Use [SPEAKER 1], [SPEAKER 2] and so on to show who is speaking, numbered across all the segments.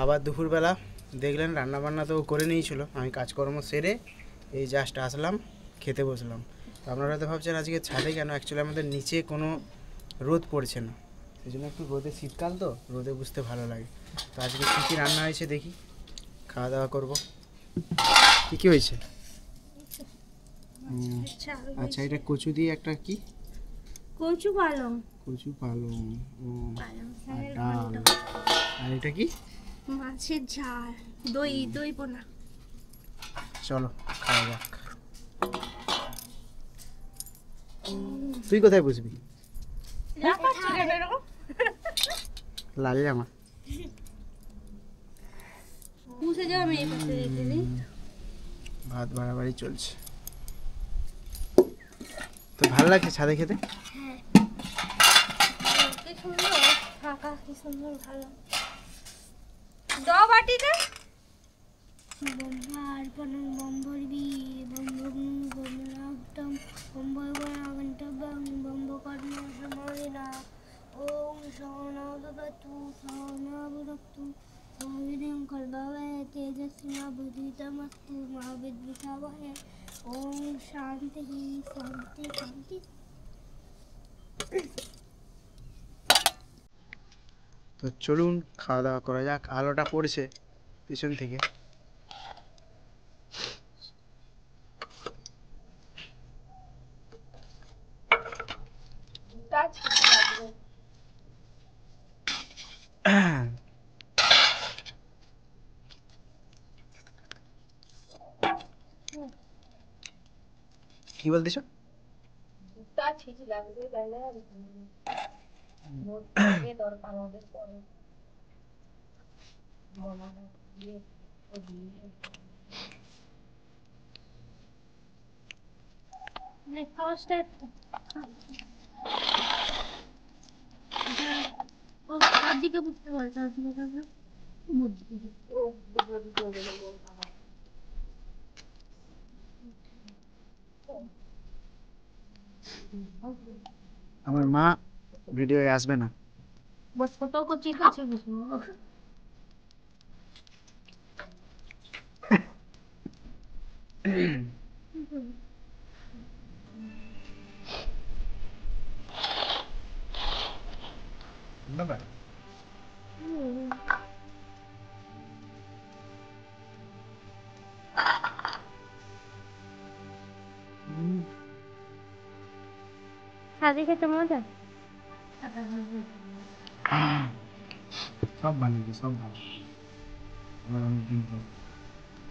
[SPEAKER 1] আবার দুপুরবেলা দেখলেন রান্নাবান্না তো করে নিয়েছিল, আমি কাজকর্ম সেরে এই জাস্ট আসলাম, খেতে বসলাম। তো আপনারা হয়তো ভাবছেন আজকে ছাদে কেন, অ্যাকচুয়ালি আমাদের নিচে কোনো রোদ পড়ছে না, সেই জন্য একটু রোদে, শীতকাল তো রোদে বুঝতে ভালো লাগে। তো আজকে কী কী রান্না হয়েছে দেখি, খাওয়া দাওয়া করবো। কী কী হয়েছে? আচ্ছা, এটা কচু দিয়ে একটা কি,
[SPEAKER 2] কচু পালং,
[SPEAKER 1] কচু পালং, ও আর ডাল। আর এটা কি?
[SPEAKER 2] মাছের ঝাল, দই পোনা।
[SPEAKER 1] চলো খাওয়া যাক। তুই কোথায় বসবি? লাল জামা
[SPEAKER 2] বুঝে যাও, আমি এই পাশে রেখে দিই।
[SPEAKER 1] ভাত বাড়াবাড়ি চলছে। তো ভালো লাগছে ছাদে খেতে?
[SPEAKER 2] হ্যাঁ, কি সুন্দর ফাঁকা, কি সুন্দর, ভালো। দাও বাটিটা। বম্বার পনং বম্বরবি বম্বগনু বম্বনাটম বম্বগনাগন্তবং বম্বকর্ণ সমরিনা ওম সহনাভবতু সহনাভুনক্তু সহবীর্যং কর্মবৎ তেজস্বিনাবধীতমস্তু মা বিদ্বিষাবহে। ওম শান্তি শান্তি শান্তি।
[SPEAKER 1] তো চলুন খাওয়া দাওয়া করা যাক। আলোটা পড়ছে পিছন থেকে। কি বলতেছ?
[SPEAKER 2] দিকে বুঝতে পারছো?
[SPEAKER 1] আমার মা ভিডিওয়ে আসবে না।
[SPEAKER 2] बस फोटो को चिपका चिपका। शादी के टमाटर
[SPEAKER 1] সব বানিয়েছে, সব ভালো।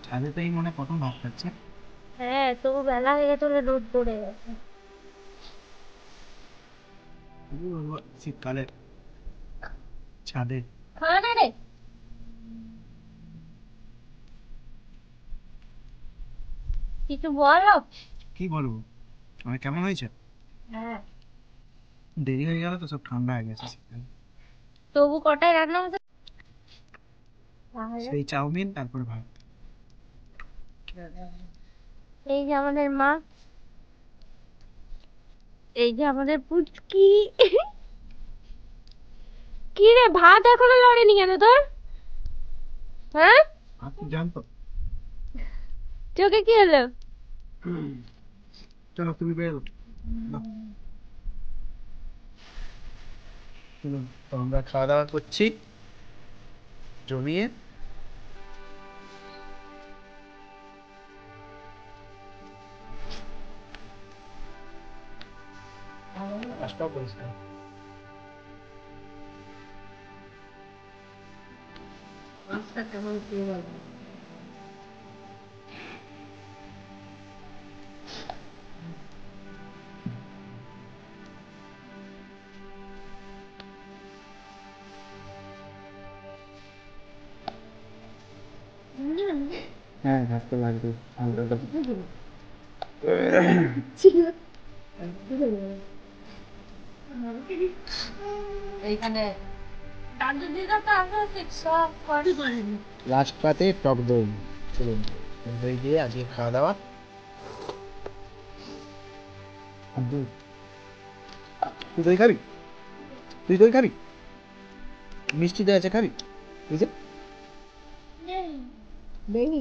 [SPEAKER 1] ছাদে তো এই মনে কত ভাত খাচ্ছে।
[SPEAKER 2] হ্যাঁ, তবু বেলা হয়ে গেছে বলে রোদ পড়ে গেছে।
[SPEAKER 1] শীতকালে ছাদে
[SPEAKER 2] খাওয়া না রে, কিছু বলো।
[SPEAKER 1] কি বলবো, মানে কেমন হয়েছে?
[SPEAKER 2] হ্যাঁ,
[SPEAKER 1] দেরি হয়ে গেল তো, সব ঠান্ডা হয়ে গেছে শীতকালে।
[SPEAKER 2] তবু কটায় রান্না হতো?
[SPEAKER 1] সেই চাউমিন তারপর ভাত।
[SPEAKER 2] এই যে আমাদের মা, এই যে আমাদের পুচকি। কি রে, ভাত এখনো লড়েনি কেন তোর? হ্যাঁ,
[SPEAKER 1] আপনি জানতো?
[SPEAKER 2] চোখে কি হলো?
[SPEAKER 1] চলো তুমি বেরো। চলুন, তো আমরা খাওয়া দাওয়া করছি জমিয়ে। আজটাও পরিষ্কার।
[SPEAKER 2] কেমন কি বল?
[SPEAKER 1] হ্যাঁ, ভাত তো লাগবে।
[SPEAKER 2] এইখানে দাদু দিদা তো আসলে সব করে করেনি।
[SPEAKER 1] লাস্ট পাতে টক দই। চলুন, দই দিয়ে আজকে খাওয়া দাওয়া। তুই দই খাবি? তুই দই খাবি? মিষ্টি দই আছে, খাবি? তুই যে
[SPEAKER 3] নেই